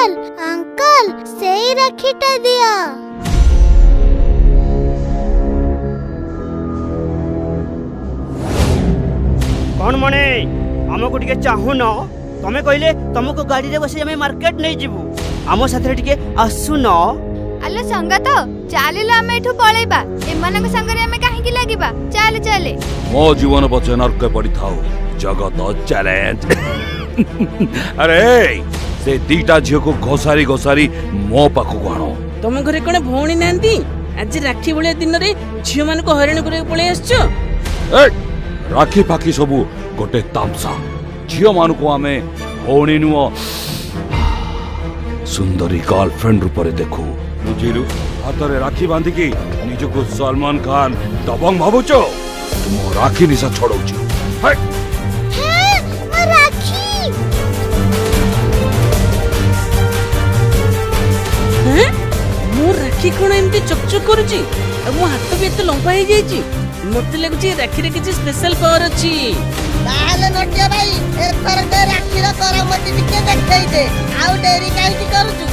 Uncle uncle सेई राखीटा दिया। कौन मने हमको टिके चाहू न तमे कहले तुमको गाड़ी रे बसे हमें मार्केट नहीं जीवु आमो साथे टिके आसु न। आलो संगत चालिलो आमे एठु पळेबा एमानक संगरे आमे काहे की लागिबा चाले चाले मो जीवन बचे नरक पड़ी थाओ जगत चैलेंज। अरे से दीटा झियो को घोसारी घोसारी मो पाखु आनो। तुम घरे कोन भौणी नांती आज राखी बळे दिन रे झियो मान को हरिण करे पळे आछो। ए राखी पाखी सबु गोटे तामसा झियो मान को आमे भौणी नुओ सुंदरी गर्लफ्रेंड रूप रे देखू बुझिलु। हाथ रे राखी बांधी की निजको सलमान खान दबंग भाबुचो तुम राखी निशा छोड़ौछु। मोर राखी कोन एमती चकचक करूची मो हाथ भी एते लंबा हे जाईची मते लागुची राखी रे किछि स्पेशल पावर अछि। ताले नटिया भाई एथर के राखी रा करामती टिके देखै दे आउ डेरी काहे की करूछु।